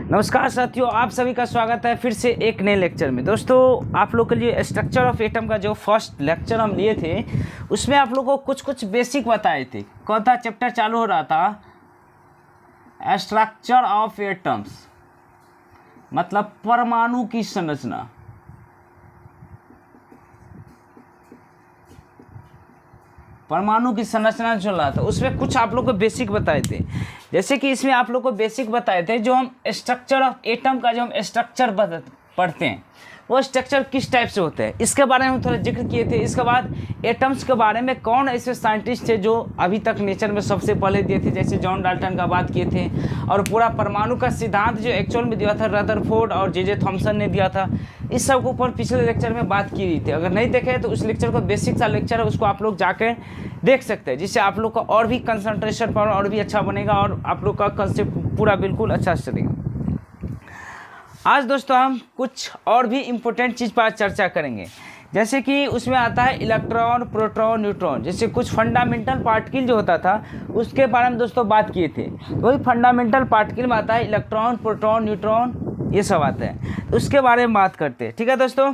नमस्कार साथियों, आप सभी का स्वागत है फिर से एक नए लेक्चर में। दोस्तों, आप लोग के लिए स्ट्रक्चर ऑफ एटम का जो फर्स्ट लेक्चर हम लिए थे उसमें आप लोगों को कुछ बेसिक बताए थे। कौन सा चैप्टर चालू हो रहा था? स्ट्रक्चर ऑफ एटम्स, मतलब परमाणु की संरचना। परमाणु की संरचना चल रहा था, उसमें कुछ आप लोग को बेसिक बताए थे। जैसे कि इसमें आप लोग को बेसिक बताए थे, जो हम स्ट्रक्चर ऑफ एटम का जो हम स्ट्रक्चर पढ़ते हैं वो स्ट्रक्चर किस टाइप से होते हैं, इसके बारे में हम थोड़ा जिक्र किए थे। इसके बाद एटम्स के बारे में कौन ऐसे साइंटिस्ट थे जो अभी तक नेचर में सबसे पहले दिए थे, जैसे जॉन डाल्टन का बात किए थे। और पूरा परमाणु का सिद्धांत जो एक्चुअल में दिया था रदरफोर्ड और जे थॉमसन ने दिया था। इस सब के ऊपर पिछले लेक्चर में बात की थी। अगर नहीं देखे तो उस लेक्चर को बेसिक सा लेक्चर है, उसको आप लोग जाकर देख सकते हैं, जिससे आप लोग का और भी कंसंट्रेशन पावर और भी अच्छा बनेगा और आप लोग का कंसेप्ट पूरा बिल्कुल अच्छा चलेगा। आज दोस्तों हम कुछ और भी इम्पोर्टेंट चीज़ पर चर्चा करेंगे, जैसे कि उसमें आता है इलेक्ट्रॉन, प्रोटॉन, न्यूट्रॉन, जैसे कुछ फंडामेंटल पार्टिकल जो होता था उसके बारे में दोस्तों बात किए थे। वही फंडामेंटल पार्टिकल में आता है इलेक्ट्रॉन, प्रोटॉन, न्यूट्रॉन, ये सब आता है, तो उसके बारे में बात करते हैं। ठीक है दोस्तों,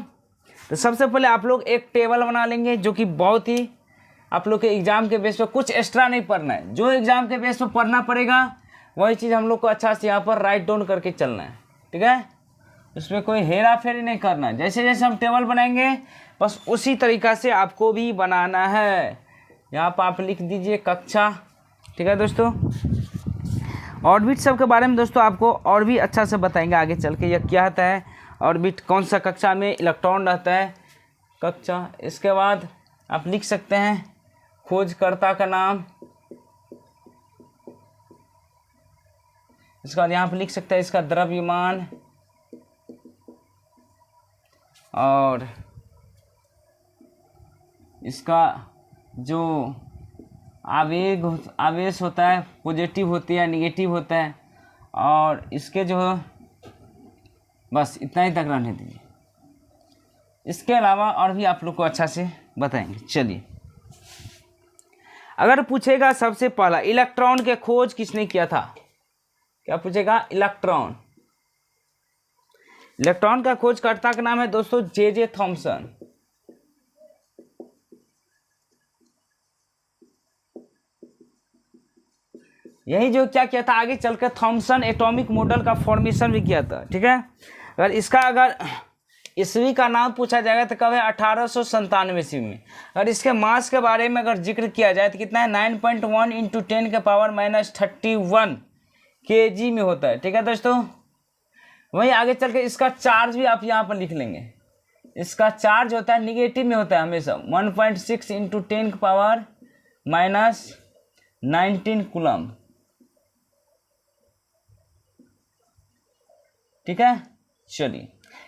तो सबसे पहले आप लोग एक टेबल बना लेंगे, जो कि बहुत ही आप लोग के एग्जाम के बेस पर कुछ एक्स्ट्रा नहीं पढ़ना है। जो एग्जाम के बेस पर पढ़ना पड़ेगा वही चीज़ हम लोग को अच्छा से यहाँ पर राइट डाउन करके चलना है। ठीक है, उसमें कोई हेरा फेरी नहीं करना है। जैसे जैसे हम टेबल बनाएंगे बस उसी तरीक़ा से आपको भी बनाना है। यहाँ पर आप लिख दीजिए कक्षा। ठीक है दोस्तों, ऑर्बिट सब के बारे में दोस्तों आपको और भी अच्छा से बताएंगे आगे चल के, यह क्या होता है ऑर्बिट, कौन सा कक्षा में इलेक्ट्रॉन रहता है कक्षा। इसके बाद आप लिख सकते हैं खोजकर्ता का नाम। इसके बाद यहाँ पर लिख सकते हैं इसका द्रव्यमान और इसका जो आवेश होता है, पॉजिटिव होती है, निगेटिव होता है, और इसके जो बस इतना ही तक रहने दीजिए। इसके अलावा और भी आप लोग को अच्छा से बताएंगे। चलिए, अगर पूछेगा सबसे पहला इलेक्ट्रॉन के खोज किसने किया था, क्या पूछेगा? इलेक्ट्रॉन का खोजकर्ता का नाम है दोस्तों जे थॉमसन। यही जो क्या किया था आगे चलकर थॉमसन एटॉमिक मॉडल का फॉर्मेशन भी किया था। ठीक है, अगर ईस्वी का नाम पूछा जाएगा तो कब है? 1897 ईस्वी में। अगर इसके मास के बारे में अगर जिक्र किया जाए तो कितना है? 9.1 × 10⁻³ kg में होता है। ठीक है दोस्तों, वहीं आगे चल के इसका चार्ज भी आप यहाँ पर लिख लेंगे। इसका चार्ज होता है निगेटिव में होता है हमेशा, 1.6 × 10⁻19 कूलम। ठीक है, चलिए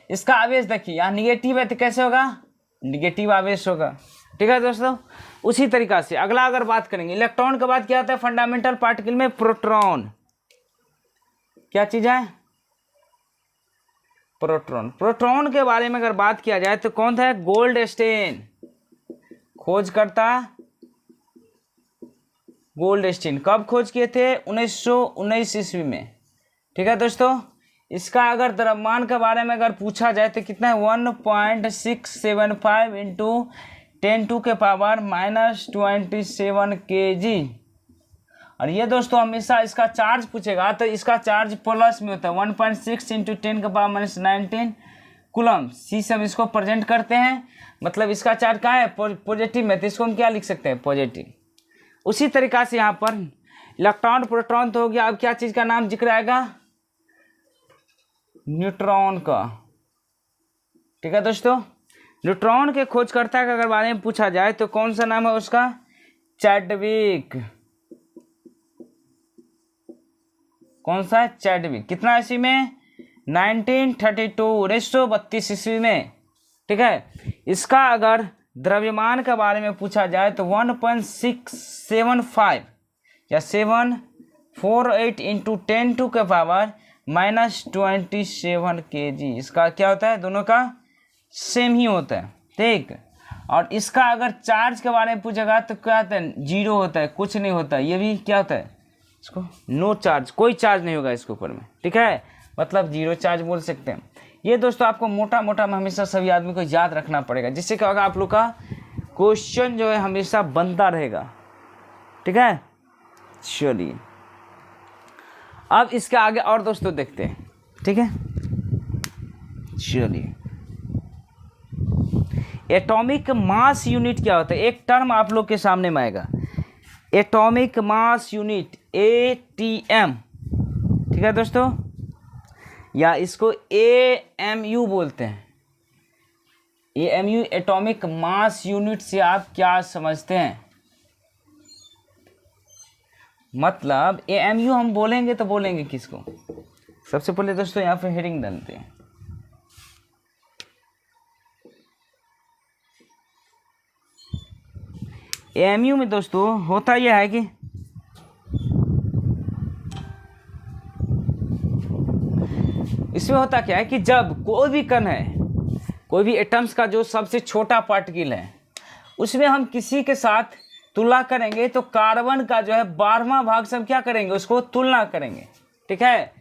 इसका आवेश देखिए, यहाँ निगेटिव है तो कैसे होगा? निगेटिव आवेश होगा। ठीक है दोस्तों, उसी तरीका से अगला अगर बात करेंगे इलेक्ट्रॉन के बाद क्या आता है फंडामेंटल पार्टिकल में? प्रोटॉन। क्या चीज़ है? प्रोटॉन के बारे में अगर बात किया जाए तो कौन था? गोल्डस्टीन। खोजकर्ता गोल्डस्टीन। कब खोज किए थे? 1919 ईस्वी में। ठीक है दोस्तों, इसका अगर द्रव्यमान के बारे में अगर पूछा जाए तो कितना है? 1.675 × 10⁻⁻27 kg। और ये दोस्तों हमेशा इसका चार्ज पूछेगा तो इसका चार्ज प्लस में होता है, 1.6 × 10⁻⁻19 कूलम। सी से हम इसको प्रेजेंट करते हैं, मतलब इसका चार्ज क्या है? पॉजिटिव में, तो इसको हम क्या लिख सकते हैं? पॉजिटिव। उसी तरीका से यहाँ पर इलेक्ट्रॉन, प्रोटॉन तो हो गया। अब क्या चीज़ का नाम जिक्र आएगा? न्यूट्रॉन का। ठीक है दोस्तों, न्यूट्रॉन के खोजकर्ता के अगर बारे में पूछा जाए तो कौन सा नाम है उसका? चैडविक। कौन सा है? चैडविक। कितना ईस्वी में? 1932 ईस्वी में। ठीक है, इसका अगर द्रव्यमान के बारे में पूछा जाए तो 1.675 या 748 × 10⁻⁻27 kg। इसका क्या होता है? दोनों का सेम ही होता है। ठीक, और इसका अगर चार्ज के बारे में पूछेगा तो क्या होता है? 0 होता है, कुछ नहीं होता है। ये भी क्या होता है? इसको नो चार्ज, कोई चार्ज नहीं होगा इसके ऊपर में, ठीक है, मतलब जीरो चार्ज बोल सकते हैं। ये दोस्तों आपको मोटा मोटा हमेशा सभी आदमी को याद रखना पड़ेगा, जिससे क्या होगा आप लोग का क्वेश्चन जो है हमेशा बनता रहेगा, ठीक है। चलिए अब इसके आगे और दोस्तों देखते हैं, ठीक है। चलिए एटॉमिक मास यूनिट क्या होता है, एक टर्म आप लोग के सामने में आएगा, एटॉमिक मास यूनिट ATM, ठीक है दोस्तों, या इसको AMU बोलते हैं। AMU एटॉमिक मास यूनिट से आप क्या समझते हैं, मतलब AMU हम बोलेंगे तो बोलेंगे किसको, सबसे पहले दोस्तों यहाँ पे हेडिंग डालते हैं। AMU में दोस्तों होता यह है कि इसमें होता क्या है कि जब कोई भी कण है, कोई भी एटम्स का जो सबसे छोटा पार्टिकल है, उसमें हम किसी के साथ तुलना करेंगे तो कार्बन का जो है 12वां भाग से हम क्या करेंगे, उसको तुलना करेंगे, ठीक है।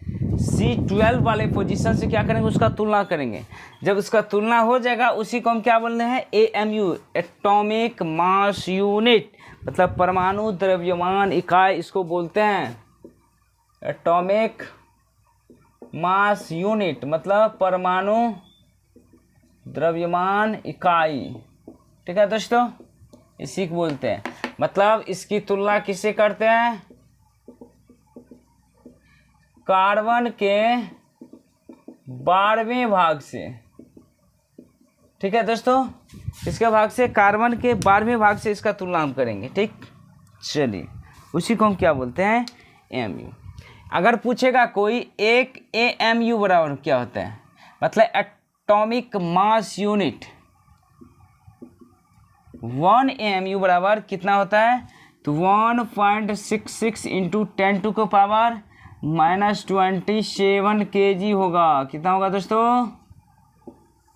C12 वाले पोजीशन से क्या करेंगे, उसका तुलना करेंगे। जब उसका तुलना हो जाएगा उसी को हम क्या बोल रहे हैं, AMU एटॉमिक मास यूनिट, मतलब परमाणु द्रव्यमान इकाई इसको बोलते हैं। एटॉमिक मास यूनिट मतलब परमाणु द्रव्यमान इकाई, ठीक है दोस्तों, इसी को बोलते हैं। मतलब इसकी तुलना किससे करते हैं, कार्बन के 12वें भाग से, ठीक है दोस्तों, इसके भाग से कार्बन के 12वें भाग से इसका तुलना हम करेंगे, ठीक। चलिए उसी को हम क्या बोलते हैं, AMU। अगर पूछेगा कोई एक AMU बराबर क्या होता है, मतलब एटॉमिक मास यूनिट, 1 AMU बराबर कितना होता है, तो 1.66 इंटू 10⁻⁻27 kg होगा। कितना होगा दोस्तों,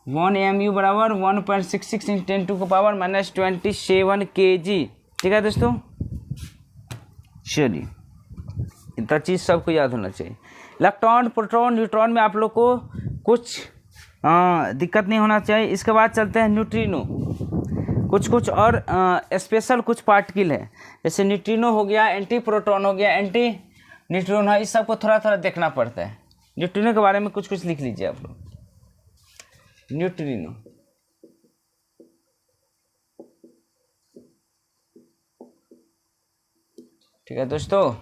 1 AMU बराबर 1.66 इंटू 10⁻⁻27 kg, ठीक है दोस्तों। चलिए इतना चीज़ सबको याद होना चाहिए। इलेक्ट्रॉन, प्रोटॉन, न्यूट्रॉन में आप लोग को कुछ दिक्कत नहीं होना चाहिए। इसके बाद चलते हैं न्यूट्रिनो। कुछ और स्पेशल कुछ पार्टिकल है, जैसे न्यूट्रिनो हो गया, एंटी प्रोटॉन हो गया, एंटी न्यूट्रॉन है, इस सबको थोड़ा थोड़ा देखना पड़ता है। न्यूट्रिनो के बारे में कुछ लिख लीजिए आप लोग। न्यूट्रिनो, ठीक है दोस्तों।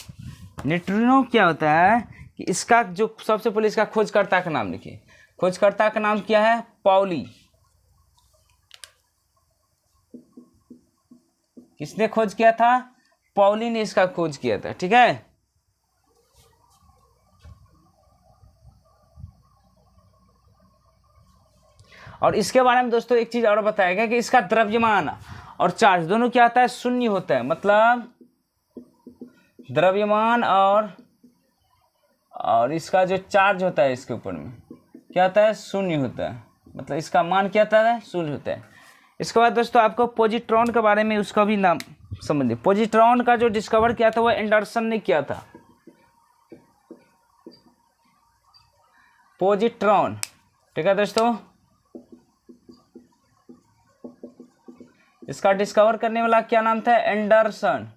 न्यूट्रिनो क्या होता है कि इसका जो सबसे पहले इसका खोजकर्ता का नाम लिखिए। खोजकर्ता का नाम क्या है, पाउली। किसने खोज किया था, पाउली ने इसका खोज किया था, ठीक है। और इसके बारे में दोस्तों एक चीज और बताया गया कि इसका द्रव्यमान और चार्ज दोनों क्या होता है, शून्य होता है। मतलब द्रव्यमान और इसका जो चार्ज होता है इसके ऊपर में क्या होता है, शून्य होता है। मतलब इसका मान क्या होता है, शून्य होता है। इसके बाद दोस्तों आपको पॉजिट्रॉन के बारे में उसका भी नाम समझिए। पॉजिट्रॉन का जो डिस्कवर किया था वो एंडरसन ने किया था। पॉजिट्रॉन, ठीक है दोस्तों। इसका डिस्कवर करने वाला क्या नाम था, एंडरसन।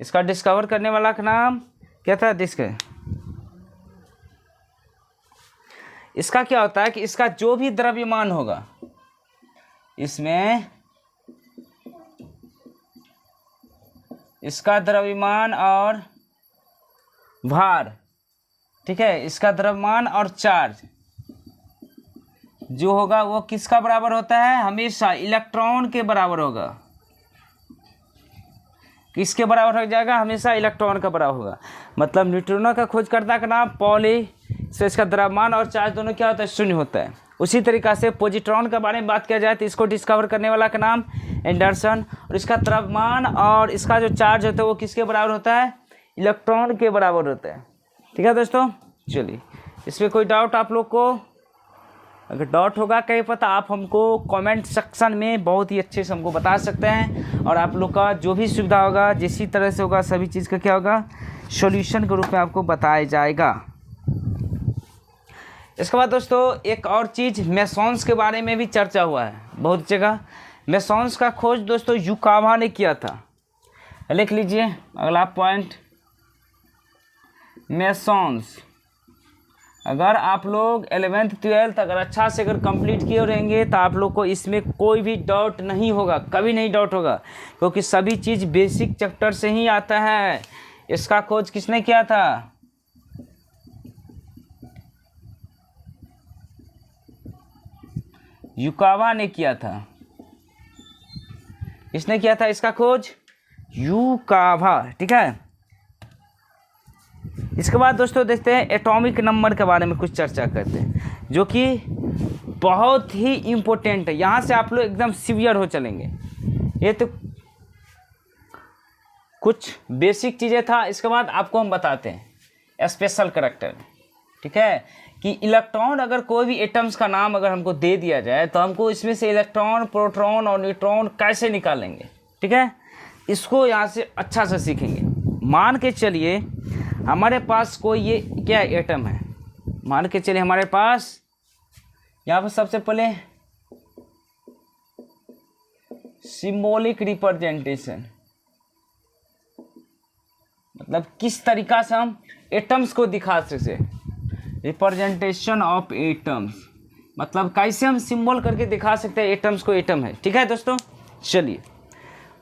इसका डिस्कवर करने वाला का नाम क्या था, इसका क्या होता है कि इसका जो भी द्रव्यमान होगा, इसमें इसका द्रव्यमान और भार, ठीक है, इसका द्रव्यमान और चार्ज जो होगा वो किसका बराबर होता है, हमेशा इलेक्ट्रॉन के बराबर होगा। किसके बराबर हो जाएगा, हमेशा इलेक्ट्रॉन का बराबर होगा। मतलब न्यूट्रिनो का खोजकर्ता का नाम पॉली, से इसका द्रव्यमान और चार्ज दोनों क्या होता है, शून्य होता है। उसी तरीक़ा से पॉजिट्रॉन के बारे में बात किया जाए तो इसको डिस्कवर करने वाला का नाम एंडरसन, और इसका द्रव्यमान और इसका जो चार्ज होता है वो किसके बराबर होता है, इलेक्ट्रॉन के बराबर होता है। ठीक है दोस्तों, चलिए इसमें कोई डाउट आप लोग को, अगर डाउट होगा कहीं पता आप हमको कमेंट सेक्शन में बहुत ही अच्छे से हमको बता सकते हैं, और आप लोग का जो भी सुविधा होगा जिस तरह से होगा सभी चीज़ का क्या होगा सॉल्यूशन के रूप में आपको बताया जाएगा। इसके बाद दोस्तों एक और चीज़ मेसॉन्स के बारे में भी चर्चा हुआ है बहुत जगह। मेसॉन्स का खोज दोस्तों युकावा ने किया था, लिख लीजिए अगला पॉइंट मेसॉन्स। अगर आप लोग 11th 12th अगर अच्छा से अगर कंप्लीट किए रहेंगे तो आप लोग को इसमें कोई भी डाउट नहीं होगा, कभी नहीं डाउट होगा, क्योंकि सभी चीज़ बेसिक चैप्टर से ही आता है। इसका खोज किसने किया था? युकावा ने किया था। किसने किया था इसका खोज? युकावा, ठीक है। इसके बाद दोस्तों देखते हैं एटॉमिक नंबर के बारे में कुछ चर्चा करते हैं, जो कि बहुत ही इम्पोर्टेंट है। यहाँ से आप लोग एकदम सीवियर हो चलेंगे। ये तो कुछ बेसिक चीज़ें था। इसके बाद आपको हम बताते हैं स्पेशल करैक्टर, ठीक है, कि इलेक्ट्रॉन अगर कोई भी एटम्स का नाम अगर हमको दे दिया जाए तो हमको इसमें से इलेक्ट्रॉन, प्रोटॉन और न्यूट्रॉन कैसे निकालेंगे, ठीक है, इसको यहाँ से अच्छा से सीखेंगे। मान के चलिए हमारे पास कोई ये क्या एटम है, मान के चलिए हमारे पास यहाँ पर सबसे पहले सिंबॉलिक रिप्रेजेंटेशन, मतलब किस तरीका से हम एटम्स को दिखा सकते, रिप्रेजेंटेशन ऑफ एटम्स, मतलब कैसे हम सिंबल करके दिखा सकते हैं एटम्स को एटम है, ठीक है दोस्तों। चलिए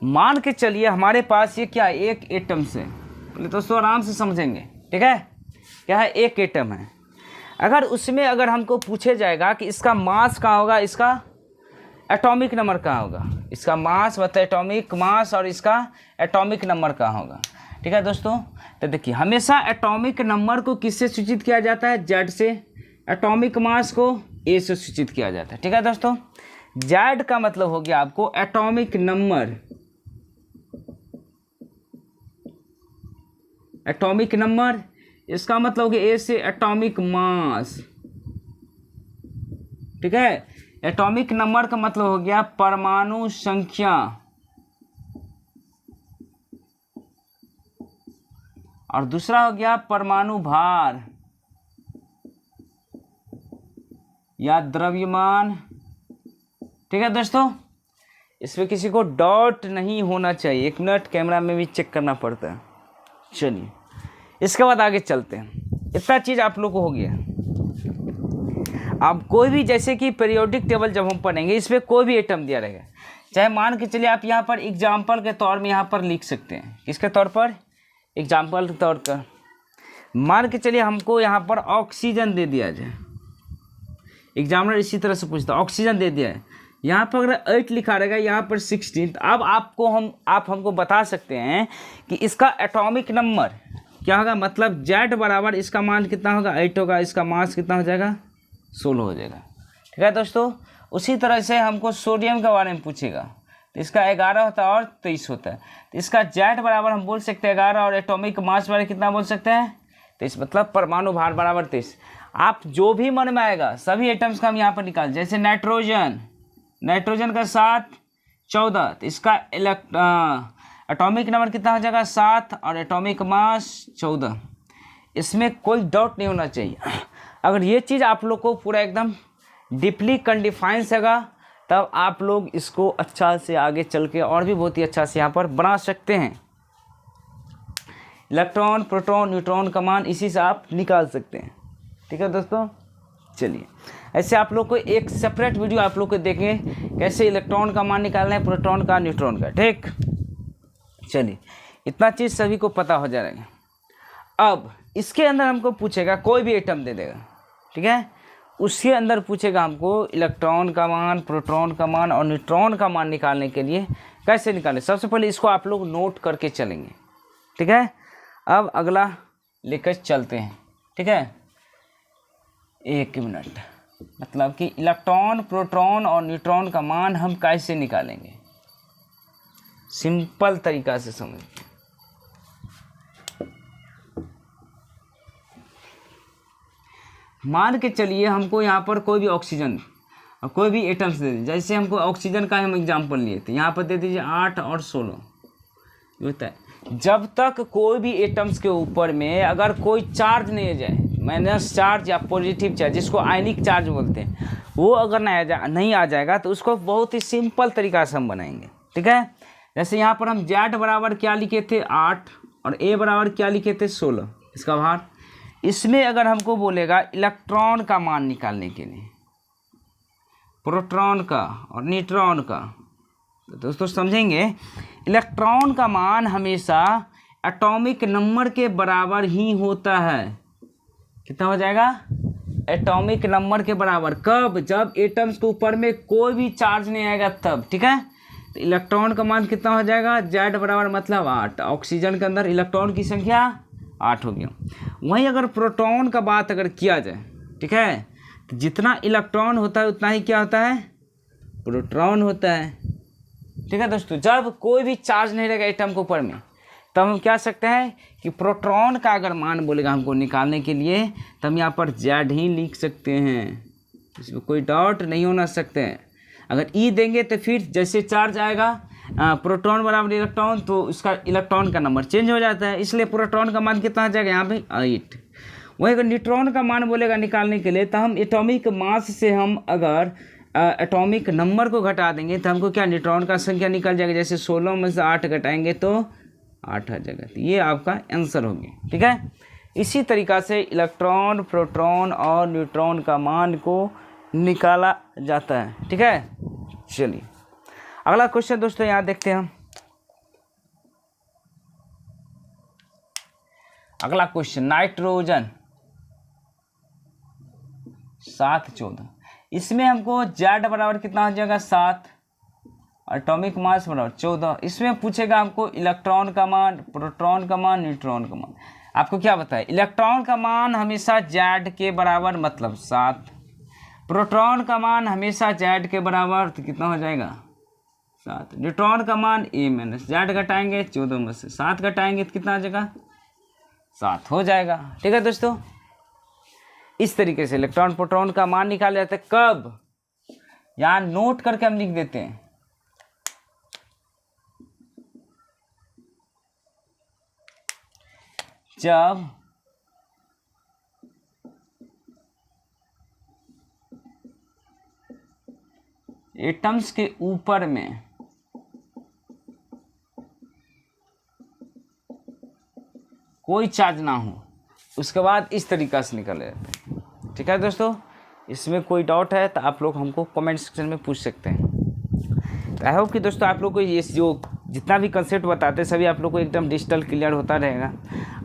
मान के चलिए हमारे पास ये क्या एक एटम्स है, पहले दोस्तों आराम से समझेंगे, ठीक है। क्या है? एक एटम है। अगर उसमें अगर हमको पूछे जाएगा कि इसका मास कहाँ होगा, इसका एटॉमिक नंबर कहाँ होगा, इसका मास मतलब एटॉमिक मास और इसका एटॉमिक नंबर कहाँ होगा, ठीक है दोस्तों। तो देखिए हमेशा एटॉमिक नंबर को किससे सूचित किया जाता है? जेड से। एटॉमिक मास को ए से सूचित किया जाता है, ठीक है दोस्तों। जेड का मतलब हो गया आपको एटॉमिक नंबर, एटॉमिक नंबर, इसका मतलब हो गया ए से एटॉमिक मास, ठीक है। एटॉमिक नंबर का मतलब हो गया परमाणु संख्या, और दूसरा हो गया परमाणु भार या द्रव्यमान, ठीक है दोस्तों। इसमें किसी को डाउट नहीं होना चाहिए। एक मिनट, कैमरा में भी चेक करना पड़ता है। चलिए इसके बाद आगे चलते हैं। इतना चीज़ आप लोग को हो गया। आप कोई भी जैसे कि पीरियोडिक टेबल जब हम पढ़ेंगे इसमें कोई भी एटम दिया रहेगा, चाहे मान के चलिए आप यहाँ पर एग्जाम्पल के तौर में यहाँ पर लिख सकते हैं। किसके तौर पर? एग्जाम्पल के तौर पर मान के चलिए हमको यहाँ पर ऑक्सीजन दे दिया जाए। एग्जामिनर इसी तरह से पूछता है, ऑक्सीजन दे दिया है, यहाँ पर अगर 8 लिखा रहेगा, यहाँ पर 16। अब आप हमको बता सकते हैं कि इसका एटॉमिक नंबर क्या होगा, मतलब जेड बराबर इसका मान कितना होगा, 8 होगा, इसका मास कितना हो जाएगा, 16 हो जाएगा, ठीक है दोस्तों। उसी तरह से हमको सोडियम के बारे में पूछेगा तो इसका 11 होता है और 23 होता है, तो इसका जेड बराबर हम बोल सकते हैं 11 और एटॉमिक मास बारे कितना बोल सकते हैं 23, मतलब परमाणु भार बराबर 23। आप जो भी मन में आएगा सभी एटम्स का हम यहाँ पर निकाल, जैसे नाइट्रोजन का 7 14, तो इसका एटॉमिक नंबर कितना हो जाएगा 7 और एटॉमिक मास 14। इसमें कोई डाउट नहीं होना चाहिए। अगर ये चीज़ आप लोग को पूरा एकदम डीपली कंडिफाइंस होगा तब आप लोग इसको अच्छा से आगे चल के और भी बहुत ही अच्छा से यहाँ पर बना सकते हैं। इलेक्ट्रॉन, प्रोटॉन, न्यूट्रॉन का मान इसी से आप निकाल सकते हैं, ठीक है दोस्तों। चलिए ऐसे आप लोग को एक सेपरेट वीडियो आप लोग को देखेंगे कैसे इलेक्ट्रॉन का मान निकालना है, प्रोटॉन का, न्यूट्रॉन का, ठीक। चलिए इतना चीज़ सभी को पता हो जाएगा। अब इसके अंदर हमको पूछेगा, कोई भी एटम दे देगा, ठीक है, उसके अंदर पूछेगा हमको इलेक्ट्रॉन का मान, प्रोटॉन का मान और न्यूट्रॉन का मान निकालने के लिए कैसे निकालें। सबसे पहले इसको आप लोग नोट करके चलेंगे, ठीक है। अब अगला लेकर चलते हैं, ठीक है। 1 मिनट, मतलब कि इलेक्ट्रॉन, प्रोटॉन और न्यूट्रॉन का मान हम कैसे निकालेंगे, सिंपल तरीका से समझिए। मान के चलिए हमको यहाँ पर कोई भी ऑक्सीजन और कोई भी एटम्स दे दीजिए, जैसे हमको ऑक्सीजन का हम एग्जाम्पल लिए थे, यहाँ पर दे दीजिए 8 और 16 होता है। जब तक कोई भी एटम्स के ऊपर में अगर कोई चार्ज नहीं आ जाए, माइनस चार्ज या पॉजिटिव चार्ज जिसको आयनिक चार्ज बोलते हैं, वो अगर नहीं आ जाएगा तो उसको बहुत ही सिंपल तरीका से हम बनाएंगे। ठीक है, जैसे यहाँ पर हम Z बराबर क्या लिखे थे 8 और A बराबर क्या लिखे थे 16, इसका भार। इसमें अगर हमको बोलेगा इलेक्ट्रॉन का मान निकालने के लिए, प्रोटॉन का और न्यूट्रॉन का, तो दोस्तों समझेंगे इलेक्ट्रॉन का मान हमेशा एटॉमिक नंबर के बराबर ही होता है। कितना हो जाएगा? एटॉमिक नंबर के बराबर। कब? जब एटम्स के ऊपर में कोई भी चार्ज नहीं आएगा तब। ठीक है, तो इलेक्ट्रॉन का मान कितना हो जाएगा? Z बराबर मतलब 8। ऑक्सीजन के अंदर इलेक्ट्रॉन की संख्या 8 हो गया। वहीं अगर प्रोटॉन का बात अगर किया जाए, ठीक है, तो जितना इलेक्ट्रॉन होता है उतना ही क्या होता है? प्रोटॉन होता है। ठीक है दोस्तों, जब कोई भी चार्ज नहीं रहेगा एटम के ऊपर में, तब हम क्या सकते हैं कि प्रोटॉन का अगर मान बोलेगा हमको निकालने के लिए, तो हम यहाँ पर Z ही लिख सकते हैं, इसमें कोई डाउट नहीं होना सकते हैं। अगर E देंगे तो फिर जैसे चार्ज आएगा प्रोटॉन बराबर इलेक्ट्रॉन, तो उसका इलेक्ट्रॉन का नंबर चेंज हो जाता है, इसलिए प्रोटॉन का मान कितना आ जाएगा यहाँ पे 8। वहीं अगर न्यूट्रॉन का मान बोलेगा निकालने के लिए, तो हम एटॉमिक मास से हम अगर एटॉमिक नंबर को घटा देंगे तो हमको क्या न्यूट्रॉन का संख्या निकल जाएगा। जैसे 16 में से 8 घटाएंगे तो 8 आ जाएगा। तो ये आपका आंसर हो गया। ठीक है, इसी तरीक़ा से इलेक्ट्रॉन, प्रोटॉन और न्यूट्रॉन का मान को निकाला जाता है। ठीक है, चलिए अगला क्वेश्चन दोस्तों यहाँ देखते हैं हम। अगला क्वेश्चन नाइट्रोजन 714, इसमें हमको Z बराबर कितना हो जाएगा 7, एटॉमिक मास बराबर 14। इसमें पूछेगा हमको इलेक्ट्रॉन का मान, प्रोटॉन का मान, न्यूट्रॉन का मान। आपको क्या बताए? इलेक्ट्रॉन का मान हमेशा Z के बराबर मतलब 7, प्रोटॉन का मान हमेशा Z के बराबर, तो कितना हो जाएगा 7। न्यूट्रॉन का मान A माइनस Z घटाएंगे 14 में से 7 घटाएंगे तो कितना आ जाएगा 7 हो जाएगा। ठीक है दोस्तों, इस तरीके से इलेक्ट्रॉन प्रोटॉन का मान निकाला जाता है। कब? यहाँ नोट करके हम लिख देते हैं, जब एटम्स के ऊपर में कोई चार्ज ना हो, उसके बाद इस तरीक़ा से निकल जाते हैं। ठीक है दोस्तों, इसमें कोई डाउट है तो आप लोग हमको कमेंट सेक्शन में पूछ सकते हैं। तो आई होप कि दोस्तों आप लोग को ये जो जितना भी कंसेप्ट बताते हैं सभी आप लोग को एकदम डिजिटल क्लियर होता रहेगा।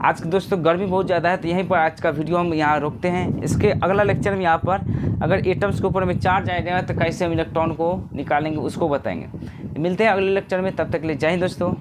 आज दोस्तों गर्मी बहुत ज़्यादा है, तो यहीं पर आज का वीडियो हम यहाँ रोकते हैं। इसके अगला लेक्चर में यहाँ पर अगर एटम्स के ऊपर में चार्ज आ जाएगा तो कैसे हम इलेक्ट्रॉन को निकालेंगे उसको बताएंगे। मिलते हैं अगले लेक्चर में, तब तक के लिए जय हिंद दोस्तों।